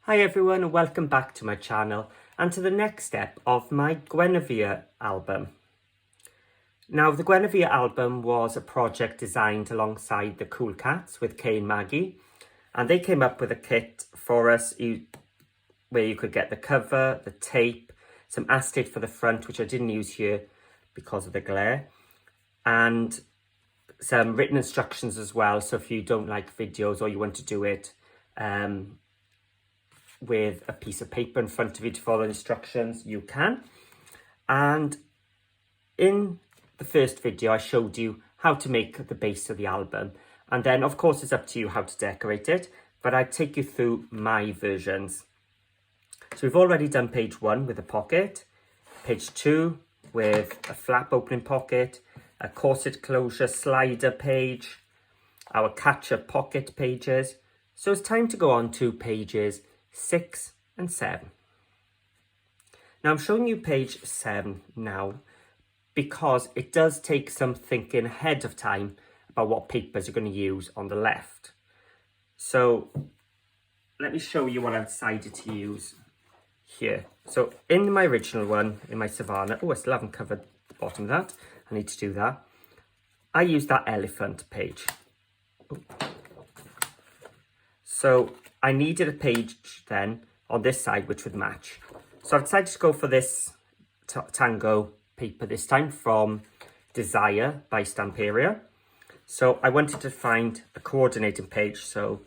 Hi everyone and welcome back to my channel and to the next step of my Guinevere album. Now the Guinevere album was a project designed alongside the CoolKatz with Kay and Maggie, and they came up with a kit for us where you could get the cover, the tape, some acetate for the front which I didn't use here because of the glare, and some written instructions as well, so if you don't like videos or you want to do it with a piece of paper in front of you to follow instructions, you can. And in the first video I showed you how to make the base of the album, and then of course it's up to you how to decorate it, but I take you through my versions. So we've already done page 1 with a pocket, page 2 with a flap opening pocket, a corset closure slider page, our catch-up pocket pages. So it's time to go on to pages 6 and 7. Now I'm showing you page 7 now because it does take some thinking ahead of time about what papers you're going to use on the left. So let me show you what I've decided to use here. So in my original one, in my Savannah, I still haven't covered the bottom of that. I need to do that. I used that elephant page. So I needed a page then on this side which would match. So I've decided to go for this Tango paper this time from Desire by Stamperia. So I wanted to find a coordinating page so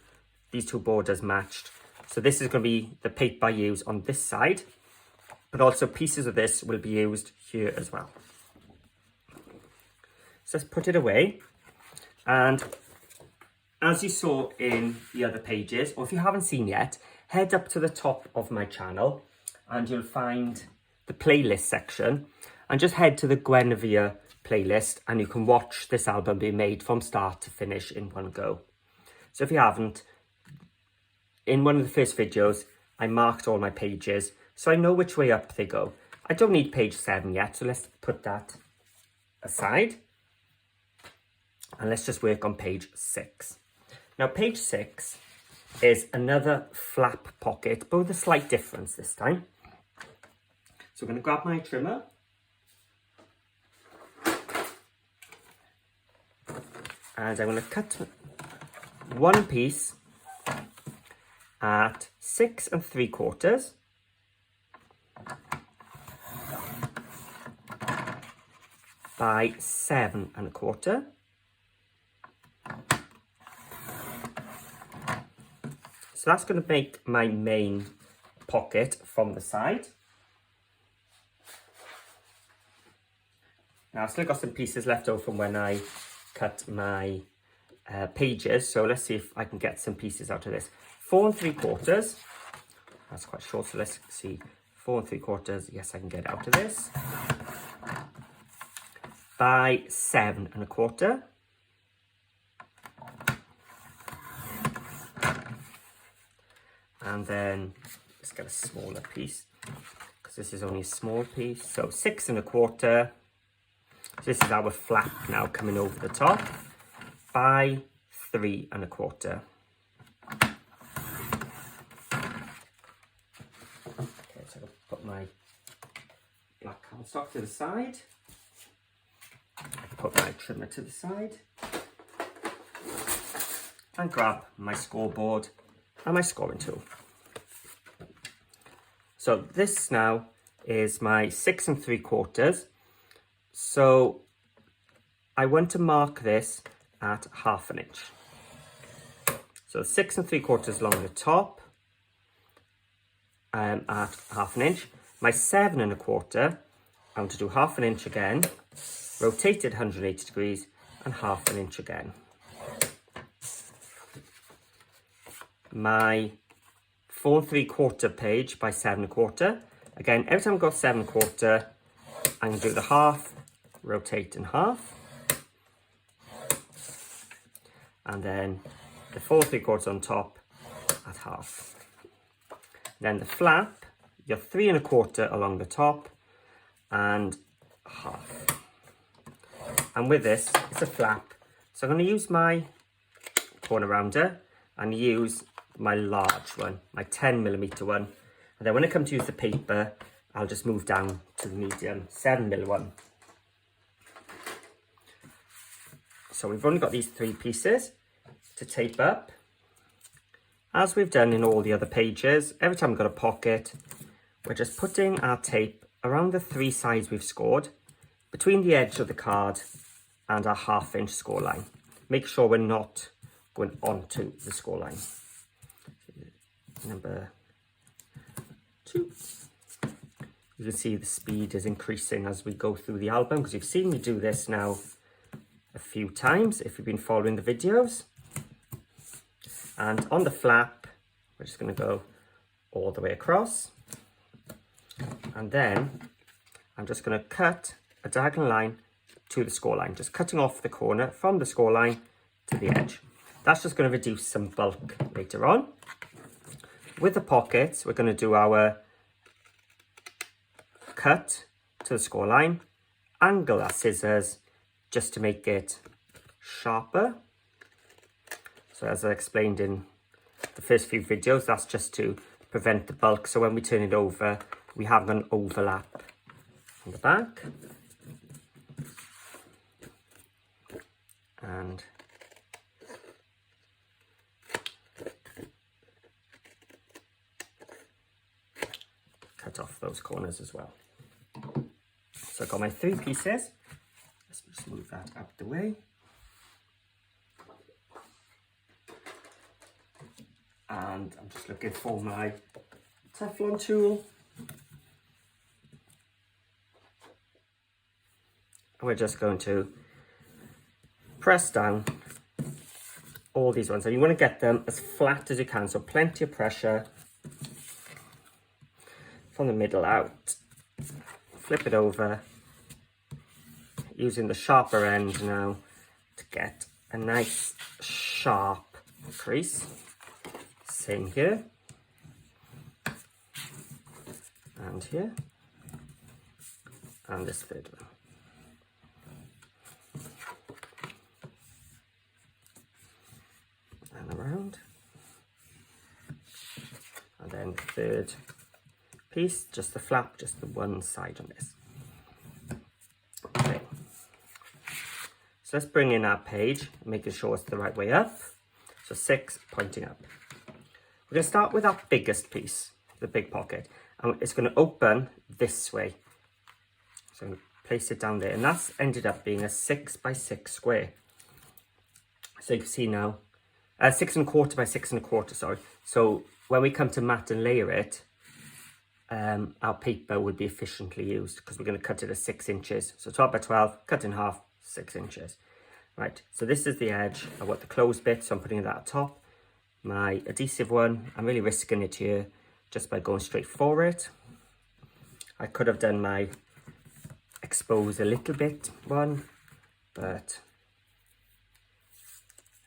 these two borders matched. So this is going to be the paper I use on this side, but also pieces of this will be used here as well. So let's put it away, and as you saw in the other pages, or if you haven't seen yet, head up to the top of my channel and you'll find the playlist section, and just head to the Guinevere playlist and you can watch this album be made from start to finish in one go. So if you haven't, in one of the first videos I marked all my pages so I know which way up they go. I don't need page 7 yet, so let's put that aside and let's just work on page 6. Now page 6 is another flap pocket, but with a slight difference this time. So I'm going to grab my trimmer and I'm going to cut one piece at 6 3/4 by 7 1/4. So that's going to make my main pocket from the side. Now I've still got some pieces left over from when I cut my pages, so let's see if I can get some pieces out of this. 4 3/4, that's quite short, so let's see. 4 3/4, yes I can get out of this. By 7 1/4. And then let's get a smaller piece because this is only a small piece. So 6 1/4. So this is our flap now coming over the top by 3 1/4. Okay, so I'll put my black cardstock to the side. Put my trimmer to the side and grab my scoreboard and my scoring tool. So this now is my 6 3/4. So I want to mark this at 1/2 inch. So 6 3/4 along the top at 1/2 inch. My 7 1/4, I want to do 1/2 inch again, rotated 180 degrees and 1/2 inch again. My 4 3/4 page by 7 1/4. Again, every time I go 7 1/4, I'm going to do the half, rotate in half, and then the 4 3/4 on top at half. Then the flap, your 3 1/4 along the top and half. And with this, it's a flap. So I'm going to use my corner rounder and use my large one, my 10mm one. And then when I come to use the paper, I'll just move down to the medium 7mm one. So we've only got these 3 pieces to tape up. As we've done in all the other pages, every time we've got a pocket, we're just putting our tape around the 3 sides we've scored, between the edge of the card and our 1/2" score line. Make sure we're not going onto the score line. Number 2. You can see the speed is increasing as we go through the album, because you've seen me do this now a few times if you've been following the videos. And on the flap, we're just going to go all the way across. And then I'm just going to cut a diagonal line to the score line, just cutting off the corner from the score line to the edge. That's just going to reduce some bulk later on. With the pockets, we're going to do our cut to the score line, angle our scissors just to make it sharper. So as I explained in the first few videos, that's just to prevent the bulk. So when we turn it over, we have an overlap on the back. And cut off those corners as well. So I've got my 3 pieces. Let's just move that out the way. And I'm just looking for my Teflon tool. And we're just going to press down all these ones. And you want to get them as flat as you can, so plenty of pressure from the middle out. Flip it over, using the sharper end now to get a nice sharp crease. Same here, and here, and this third one. And around, and then the third piece, just the flap, just the one side on this. Okay, so let's bring in our page, making sure it's the right way up. So 6 pointing up. We're going to start with our biggest piece, the big pocket, and it's going to open this way. So I'm going to place it down there, and that's ended up being a 6x6 square. So you can see now, 6 1/4 by 6 1/4, sorry. So when we come to mat and layer it, our paper would be efficiently used, because we're going to cut it at 6 inches. So 12 by 12, cut in half, 6 inches. Right, so this is the edge. I want the closed bit, so I'm putting that at top. My adhesive one, I'm really risking it here just by going straight for it. I could have done my expose a little bit one, but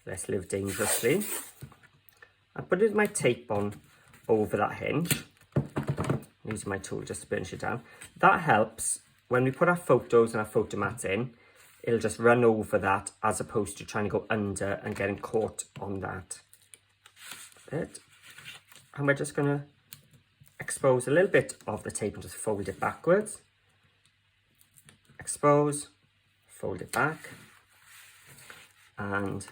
let's live dangerously. I put my tape on over that hinge, using my tool just to burnish it down. That helps when we put our photos and our photo mats in. It'll just run over that, as opposed to trying to go under and getting caught on that bit. And we're just going to expose a little bit of the tape and just fold it backwards. Expose, fold it back, and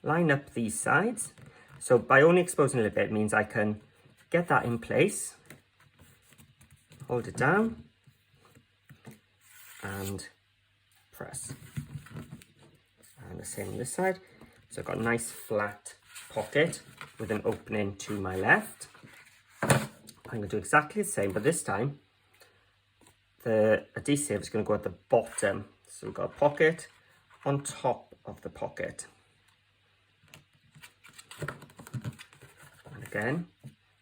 line up these sides. So by only exposing a little bit, it means I can get that in place, hold it down, and press. And the same on this side. So I've got a nice flat pocket with an opening to my left. I'm going to do exactly the same, but this time the adhesive is going to go at the bottom. So we've got a pocket on top of the pocket. And again,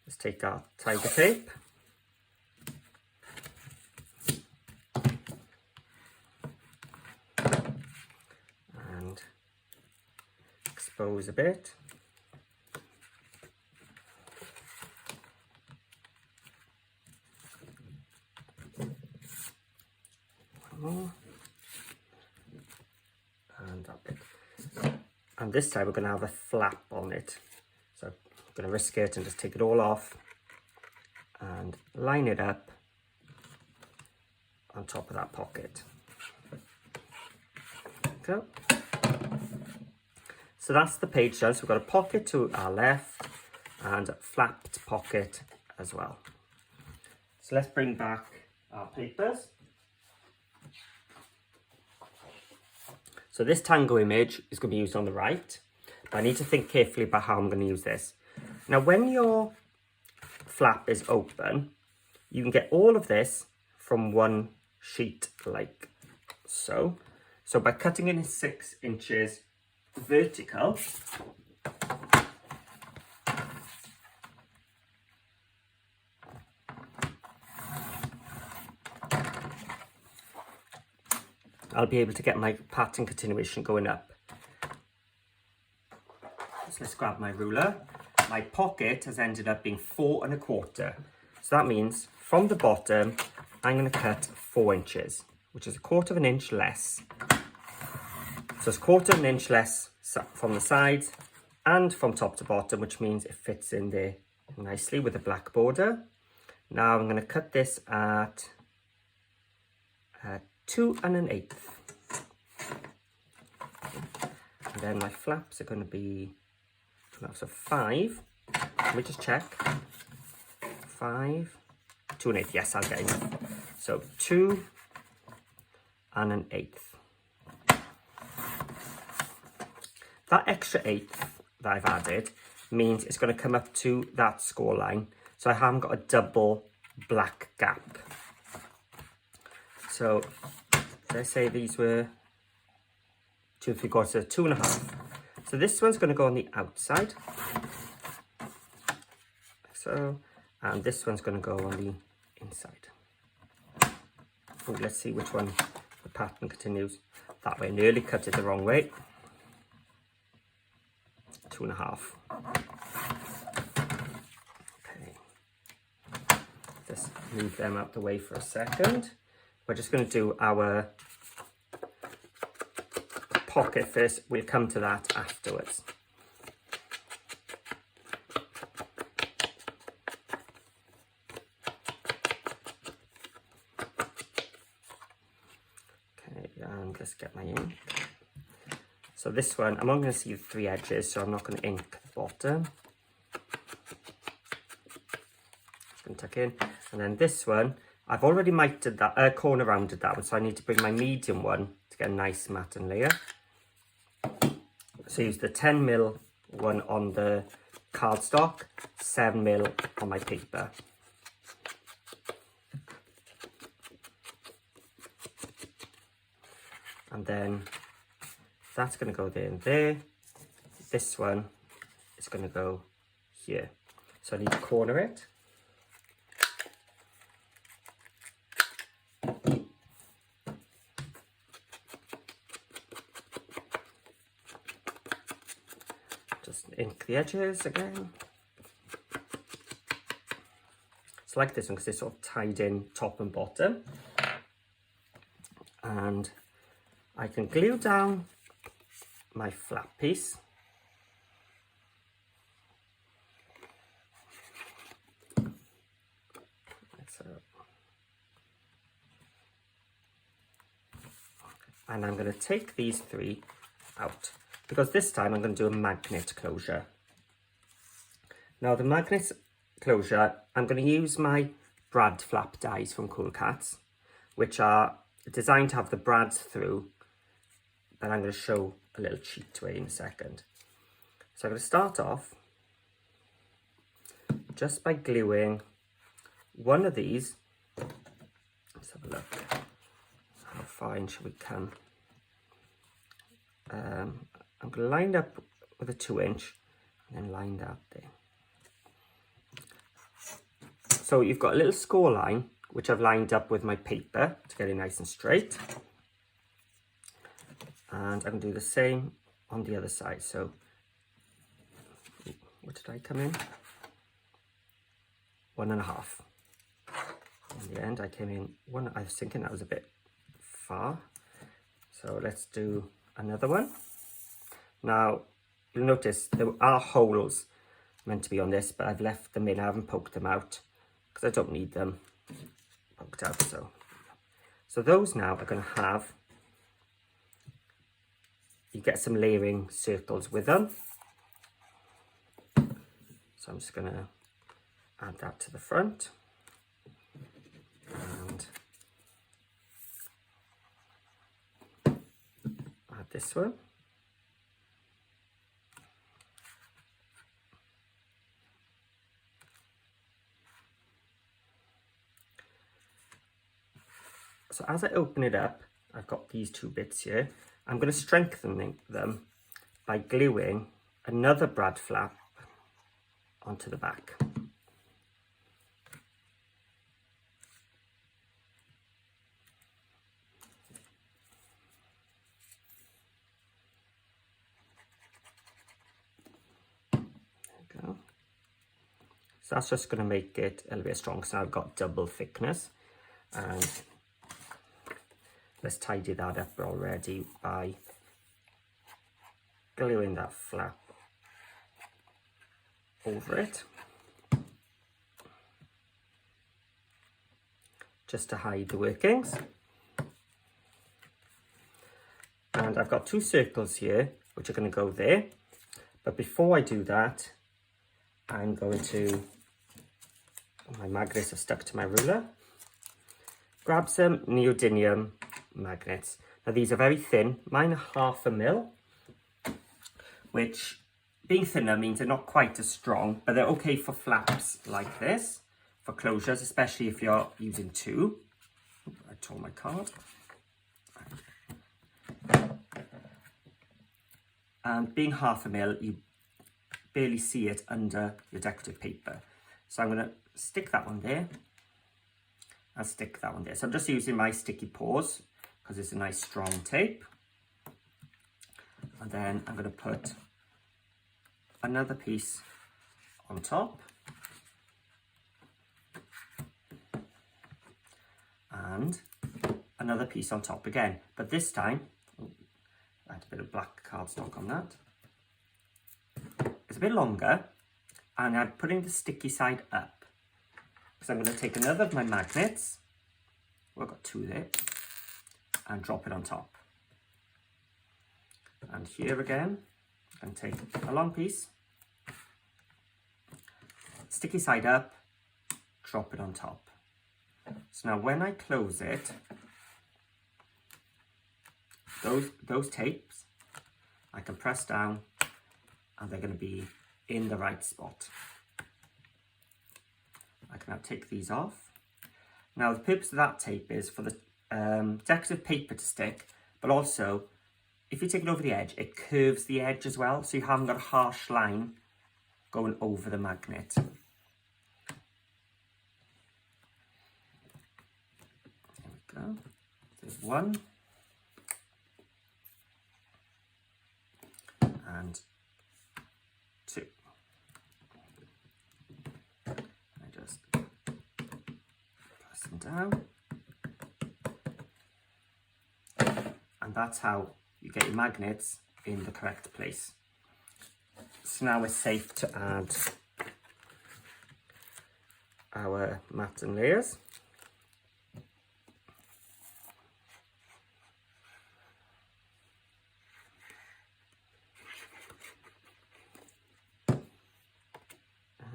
let's take our tiger tape. And expose a bit. More. And that bit. And this time we're going to have a flap on it. So going to risk it and just take it all off and line it up on top of that pocket. Go. So that's the page done. So we've got a pocket to our left and a flapped pocket as well. So let's bring back our papers. So this tango image is going to be used on the right, but I need to think carefully about how I'm going to use this. Now, when your flap is open, you can get all of this from one sheet like so. So by cutting it in 6 inches vertical, I'll be able to get my pattern continuation going up. So let's grab my ruler. My pocket has ended up being 4 1/4. So that means from the bottom, I'm going to cut 4 inches, which is 1/4 of an inch less. So it's 1/4 of an inch less from the sides and from top to bottom, which means it fits in there nicely with a black border. Now I'm going to cut this at 2 1/8. And then my flaps are going to be, so 5, let me just check, 5, 2 1/8, yes, I'll get enough. So 2 1/8. That extra 1/8 that I've added means it's going to come up to that score line. So I haven't got a double black gap. So let's say these were 2 3/4, so 2 1/2. So this one's going to go on the outside. So, and this one's going to go on the inside. Oh, let's see which one the pattern continues. That way, I nearly cut it the wrong way. 2 1/2. Okay. Just move them out the way for a second. We're just going to do our pocket first. We'll come to that afterwards. Okay, and let's get my ink. So this one, I'm not going to see the 3 edges, so I'm not going to ink the bottom. Just going to tuck in. And then this one, I've already mitered that, corner rounded that one, so I need to bring my medium one to get a nice matte and layer. So use the 10mm one on the cardstock, 7mm on my paper. And then that's going to go there and there. This one is going to go here. So I need to corner it. Just ink the edges again. It's like this one because it's sort of tied in top and bottom. And I can glue down my flap piece. And I'm going to take these 3 out because this time I'm going to do a magnet closure. Now the magnet closure, I'm going to use my brad flap dies from CoolKatz, which are designed to have the brads through, and I'm going to show a little cheat way in a second. So I'm going to start off just by gluing one of these. Let's have a look. How far in should we come? I'm going to line up with a 2 inch and then line that there. So you've got a little score line which I've lined up with my paper to get it nice and straight. And I'm going to do the same on the other side. So what did I come in? 1 1/2. In the end I came in 1. I was thinking that was a bit far. So let's do another one. Now you'll notice there are holes meant to be on this, but I've left them in. I haven't poked them out because I don't need them poked out. So those now are going to have, you get some layering circles with them. So I'm just going to add that to the front. And add this one. So as I open it up, I've got these two bits here. I'm going to strengthen them by gluing another brad flap onto the back. There we go. So that's just going to make it a little bit strong. So I've got double thickness. And let's tidy that up already by gluing that flap over it, just to hide the workings. And I've got two circles here which are going to go there, but before I do that, I'm going to, my magnets are stuck to my ruler, grab some neodymium magnets. Now these are very thin, mine are 1/2 mil, which being thinner means they're not quite as strong, but they're okay for flaps like this, for closures, especially if you're using two. I tore my card. And being 1/2 mil, you barely see it under your decorative paper. So I'm going to stick that one there. I'll stick that one there. So I'm just using my sticky paws because it's a nice strong tape. And then I'm going to put another piece on top. And another piece on top again. But this time, I had a bit of black cardstock on that. It's a bit longer. And I'm putting the sticky side up. So I'm going to take another of my magnets, well, I've got two there, and drop it on top. And here again, I'm going to take a long piece, sticky side up, drop it on top. So now when I close it, those tapes, I can press down and they're going to be in the right spot. I can now take these off. Now the purpose of that tape is for the decorative paper to stick, but also if you take it over the edge, it curves the edge as well, so you haven't got a harsh line going over the magnet. There we go. There's one. And two. I just press them down. And that's how you get your magnets in the correct place. So now it's safe to add our mats and layers.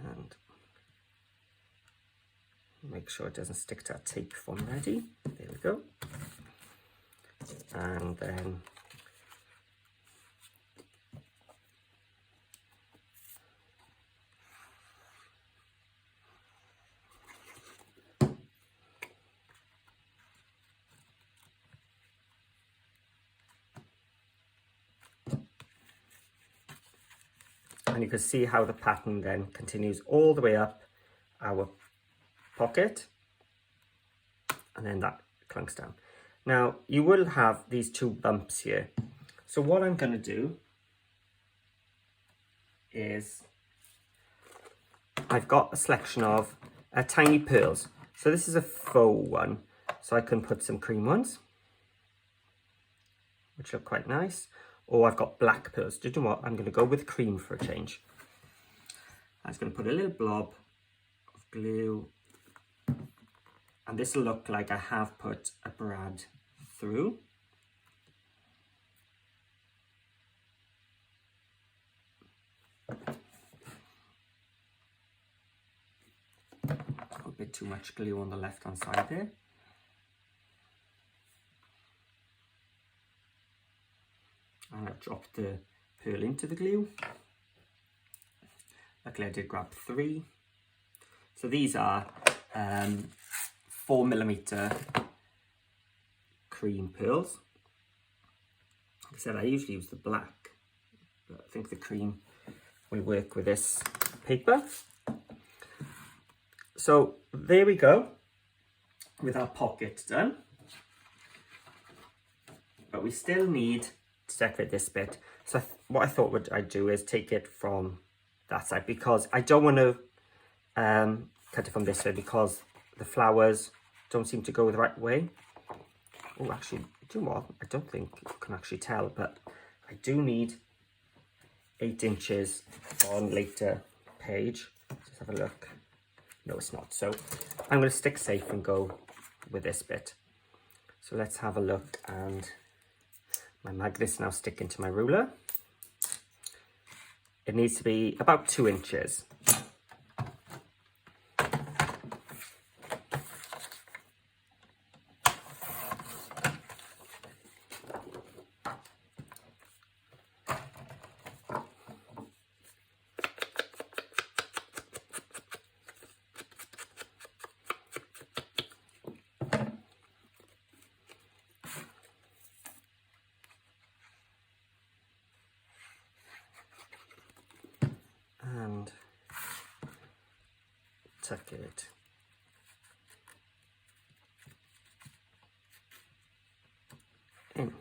And make sure it doesn't stick to that tape before I'm ready. There we go. And then you can see how the pattern then continues all the way up our pocket, and then that clunks down. Now you will have these two bumps here, so what I'm going to do is I've got a selection of tiny pearls. So this is a faux one, so I can put some cream ones which look quite nice. Or I've got black pearls. Do you know what? I'm going to go with cream for a change. I'm just going to put a little blob of glue, and this will look like I have put a brad through. A bit too much glue on the left hand side there. And I'll drop the pearl into the glue. Luckily I did grab 3. So these are 4mm cream pearls. Like I said, I usually use the black, but I think the cream will work with this paper. So there we go with our pocket done. But we still need to decorate this bit. So what I thought I'd do is take it from that side, because I don't want to cut it from this way, because the flowers don't seem to go the right way. Oh, actually, do you know what? I don't think you can actually tell, but I do need 8 inches on later page. Let's have a look. No, it's not. So I'm going to stick safe and go with this bit. So let's have a look, and my magnet's now sticking to my ruler. It needs to be about 2 inches. And tuck it in.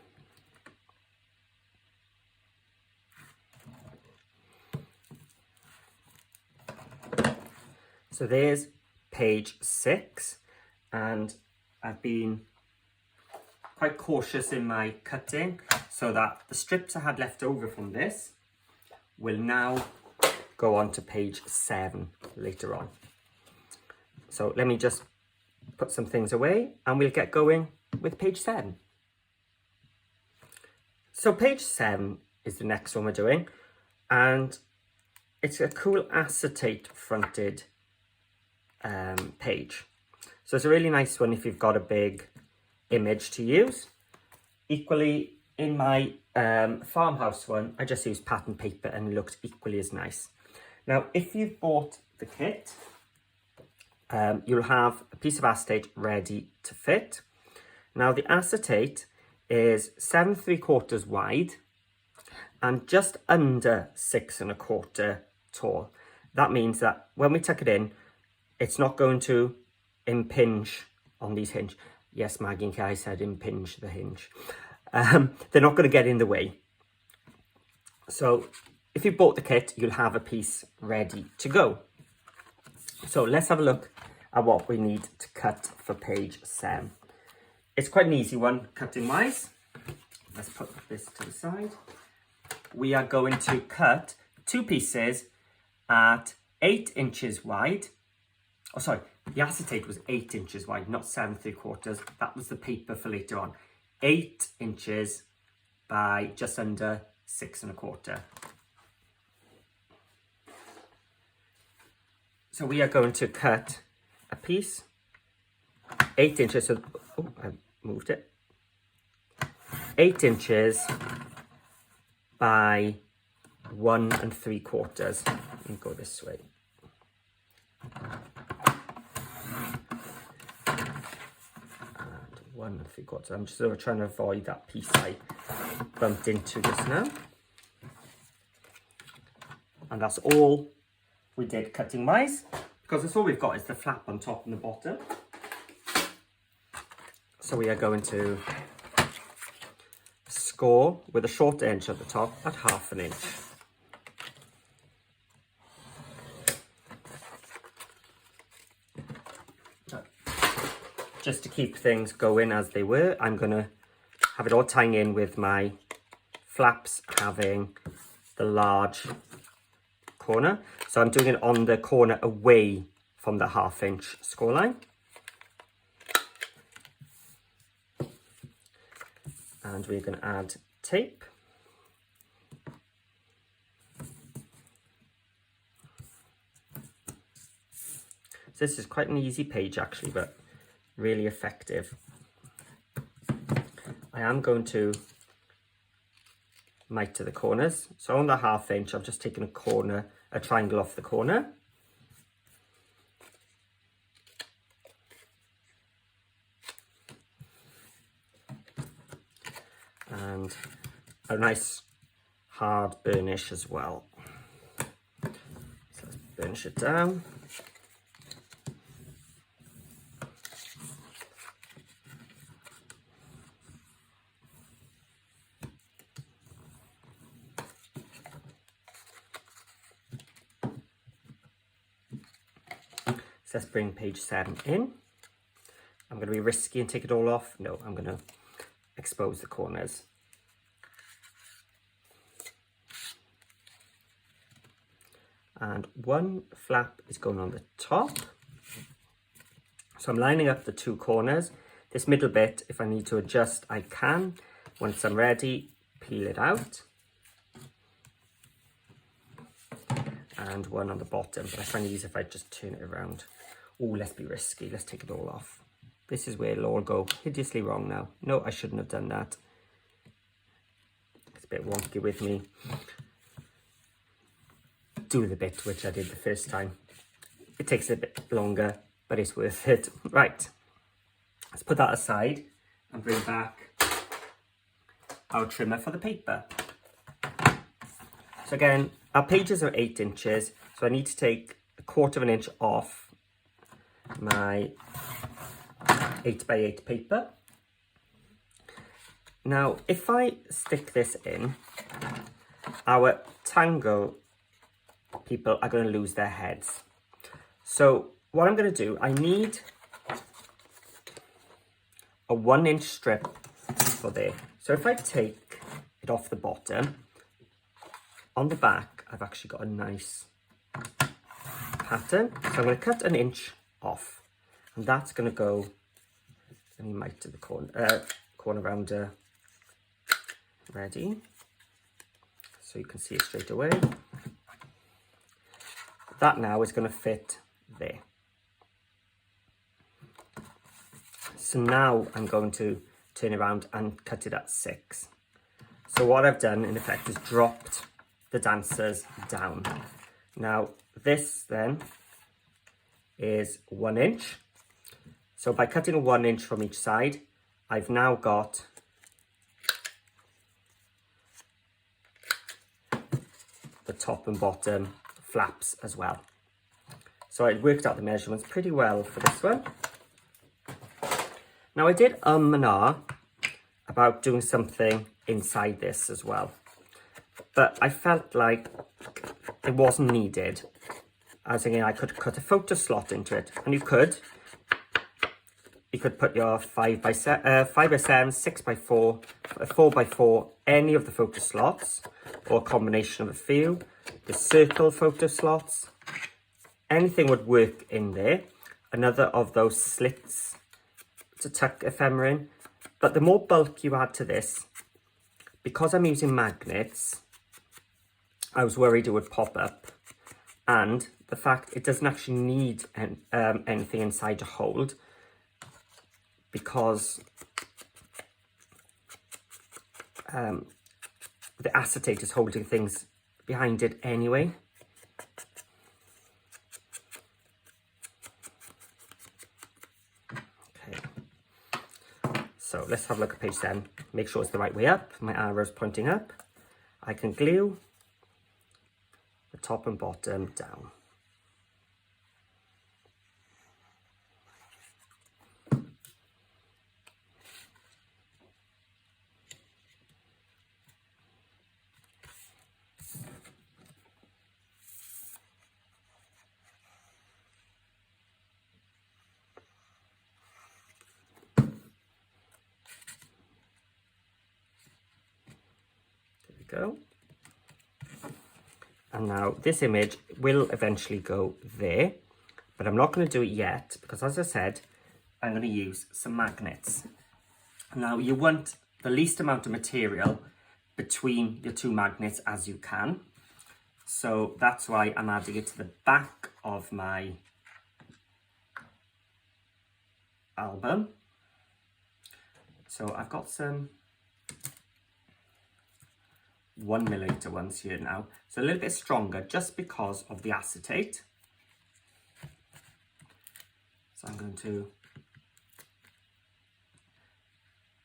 So there's page 6, and I've been quite cautious in my cutting so that the strips I had left over from this will now go on to page 7 later on. So let me just put some things away and we'll get going with page 7. So page 7 is the next one we're doing, and it's a cool acetate fronted page. So it's a really nice one if you've got a big image to use. Equally, in my farmhouse one, I just used pattern paper and it looked equally as nice. Now, if you've bought the kit, you'll have a piece of acetate ready to fit. Now, the acetate is 7 3/4 wide and just under 6 1/4 tall. That means that when we tuck it in, it's not going to impinge on these hinges. Yes, Maggie and Kai said impinge the hinge. They're not going to get in the way. So if you bought the kit, you'll have a piece ready to go. So let's have a look at what we need to cut for page 7. It's quite an easy one cutting wise. Let's put this to the side. We are going to cut 2 pieces at 8 inches wide. Oh, sorry, the acetate was 8 inches wide, not 7 3/4. That was the paper for later on. 8 inches by just under 6 1/4. So we are going to cut a piece 8 inches. So, oh, I moved it. 8 inches by 1 3/4. Let me go this way. And 1 3/4. I'm just sort of trying to avoid that piece I bumped into just now. And that's all we did cutting wise, because that's all we've got is the flap on top and the bottom. So we are going to score with a short edge at the top at 1/2 inch. Just to keep things going as they were, I'm going to have it all tying in with my flaps having the large corner. So I'm doing it on the corner away from the 1/2 inch score line. And we're going to add tape. So this is quite an easy page actually, but really effective. I am going to miter the corners. So on the 1/2 inch, I've just taken a triangle off the corner. And a nice hard burnish as well. So let's burnish it down. So let's bring page 7 in. I'm going to be risky and take it all off. No, I'm going to expose the corners. And one flap is going on the top. So I'm lining up the 2 corners. This middle bit, if I need to adjust, I can. Once I'm ready, peel it out. And one on the bottom, but I find it easier if I just turn it around. Oh, let's be risky. Let's take it all off. This is where it'll all go hideously wrong now. No, I shouldn't have done that. It's a bit wonky with me. Do the bit which I did the first time. It takes a bit longer, but it's worth it. Right, let's put that aside and bring back our trimmer for the paper. So again, our pages are 8 inches, so I need to take 1/4 inch off my 8x8 paper. Now, if I stick this in, our tangle people are going to lose their heads. So what I'm going to do, I need a 1 inch strip for there. So if I take it off the bottom, on the back, I've actually got a nice pattern. So I'm going to cut 1 inch off, and that's going to go, let me miter the corner rounder ready, so you can see it straight away. That now is going to fit there. So now I'm going to turn around and cut it at 6. So what I've done in effect is dropped the dancers down. Now this then is 1 inch. So by cutting 1 inch from each side, I've now got the top and bottom flaps as well. So I worked out the measurements pretty well for this one. Now I did and ah about doing something inside this as well, but I felt like it wasn't needed. As again, I could cut a photo slot into it, and you could put your 5x7, 6x4, 4x4, any of the photo slots, or a combination of a few. The circle photo slots, anything would work in there. Another of those slits to tuck ephemera in. But the more bulk you add to this, because I'm using magnets, I was worried it would pop up. And the fact it doesn't actually need anything inside to hold, because the acetate is holding things behind it anyway. Okay, so let's have a look at page 10. Make sure it's the right way up. My arrow's pointing up. I can glue the top and bottom down. Go. And now this image will eventually go there, but I'm not going to do it yet because, as I said, I'm going to use some magnets. Now you want the least amount of material between your two magnets as you can. So that's why I'm adding it to the back of my album. So I've got some 1mm ones here now. So a little bit stronger just because of the acetate. So I'm going to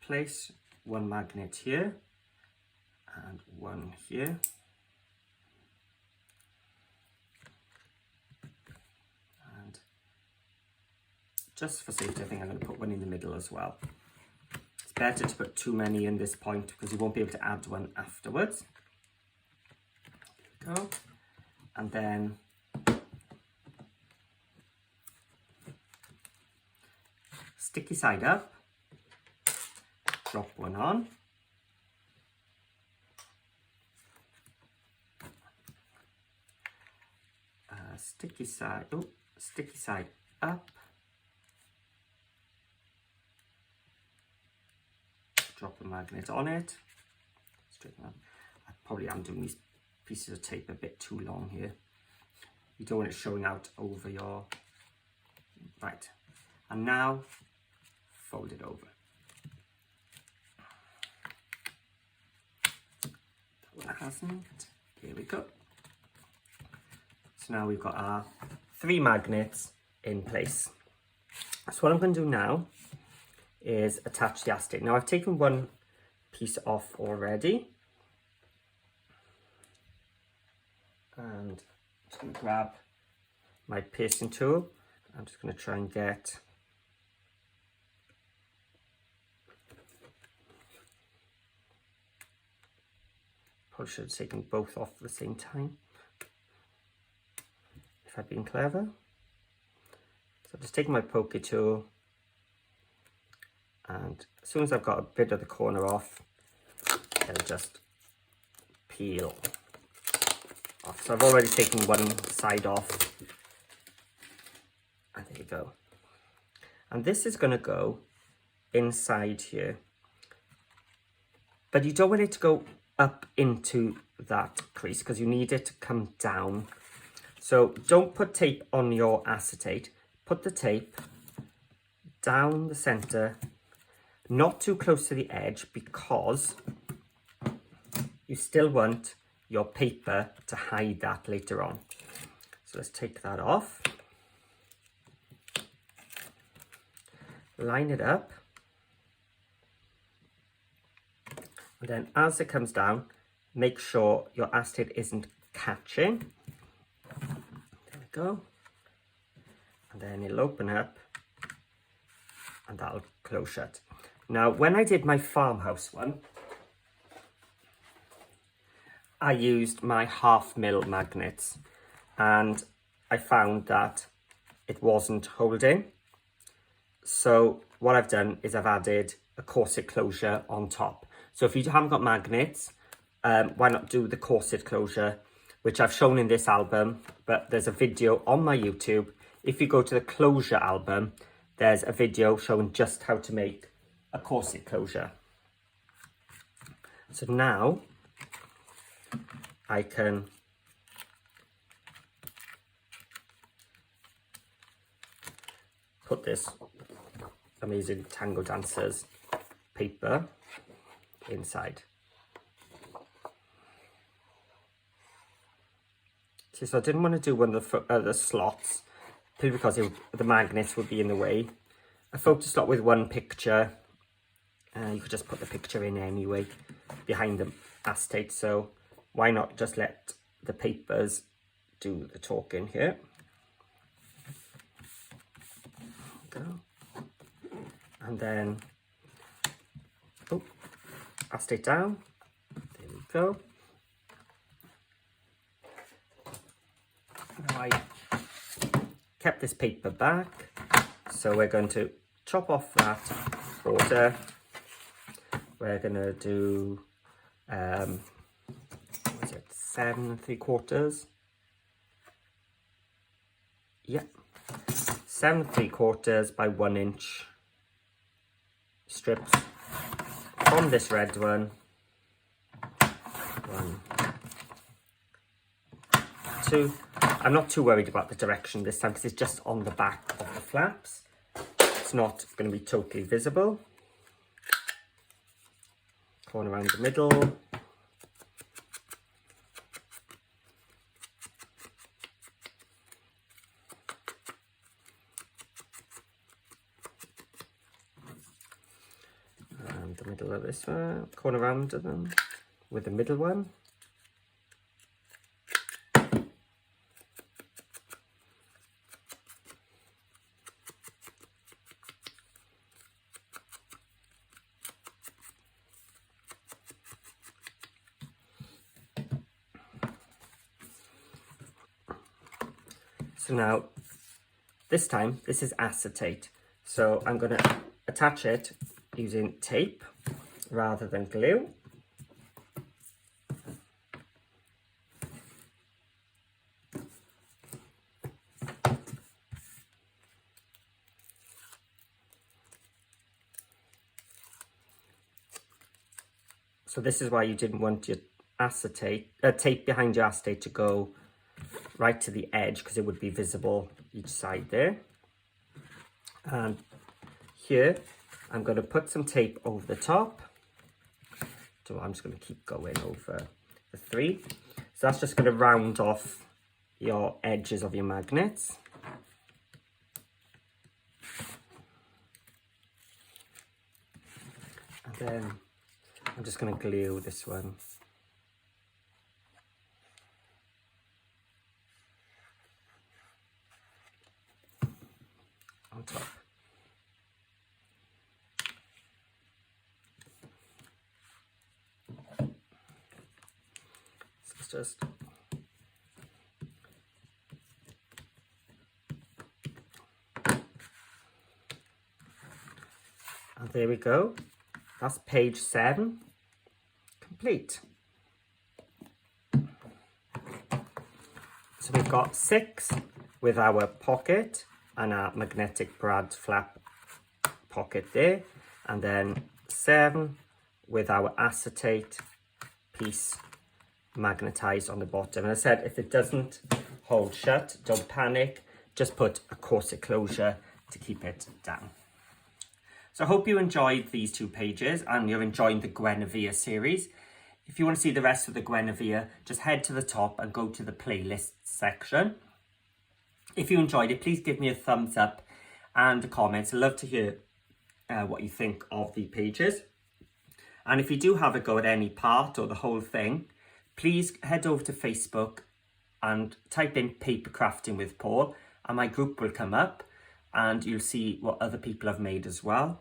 place one magnet here and one here. And just for safety, I think I'm going to put one in the middle as well. It's better to put too many in this point because you won't be able to add one afterwards. There we go. And then sticky side up, drop one on. Sticky side up. Drop the magnet on it. Straighten up. I probably am doing these pieces of tape a bit too long here. You don't want it showing out over your... Right. And now, fold it over. That one hasn't. Here we go. So now we've got our 3 magnets in place. So what I'm going to do now is attach the acetate. Now I've taken one piece off already. And I'm just going to grab my piercing tool. I'm just going to try and get probably should have taken both off at the same time if I'd been clever. So I'm just taking my poker tool, and as soon as I've got a bit of the corner off, it'll just peel off. So I've already taken one side off, and there you go. And this is going to go inside here, but you don't want it to go up into that crease because you need it to come down. So don't put tape on your acetate. Put the tape down the center, not too close to the edge, because you still want your paper to hide that later on. So let's take that off. Line it up. And then as it comes down, make sure your acetate isn't catching. There we go. And then it'll open up and that'll close shut. Now, when I did my farmhouse one, I used my 1/2 mm magnets and I found that it wasn't holding. So what I've done is I've added a corset closure on top. So if you haven't got magnets, why not do the corset closure, which I've shown in this album, but there's a video on my YouTube. If you go to the closure album, there's a video showing just how to make a corset closure. So now I can put this amazing Tango Dancers paper inside. So I didn't want to do one of the slots, because the magnets would be in the way. A photo slot with one picture, and you could just put the picture in anyway behind the acetate. So why not just let the papers do the talking here? Go. And then acetate down. There we go. Now I kept this paper back, so we're going to chop off that border. We're going to do 7 3/4. Yeah, 7 3/4 by 1 inch strips from this red one. 1, 2. I'm not too worried about the direction this time because it's just on the back of the flaps. It's not going to be totally visible. Corner around the middle. And the middle of this one, corner around them with the middle one. So now, this time, this is acetate. So I'm going to attach it using tape rather than glue. So this is why you didn't want your tape behind your acetate to go right to the edge, because it would be visible each side there. And here I'm going to put some tape over the top. So I'm just going to keep going over the 3. So that's just going to round off your edges of your magnets. And then I'm just going to glue this one. On top. So it's just and there we go. That's page 7 complete. So we've got 6 with our pocket and our magnetic brad flap pocket there, and then 7 with our acetate piece magnetized on the bottom. And I said, if it doesn't hold shut, don't panic, just put a corset closure to keep it down. So I hope you enjoyed these 2 pages and you're enjoying the Guinevere series. If you want to see the rest of the Guinevere, just head to the top and go to the playlist section. If you enjoyed it, please give me a thumbs up and a comment. I'd love to hear what you think of the pages. And if you do have a go at any part or the whole thing, please head over to Facebook and type in Paper Crafting with Paul, and my group will come up and you'll see what other people have made as well.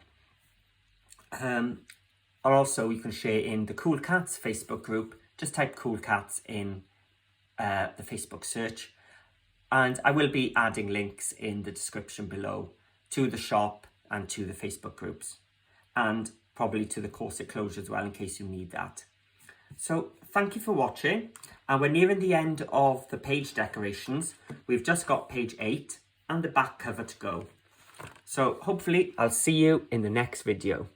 Or also you can share in the CoolKatz Facebook group. Just type CoolKatz in the Facebook search. And I will be adding links in the description below to the shop and to the Facebook groups, and probably to the corset closure as well in case you need that. So thank you for watching, and we're nearing the end of the page decorations. We've just got page 8 and the back cover to go. So hopefully I'll see you in the next video.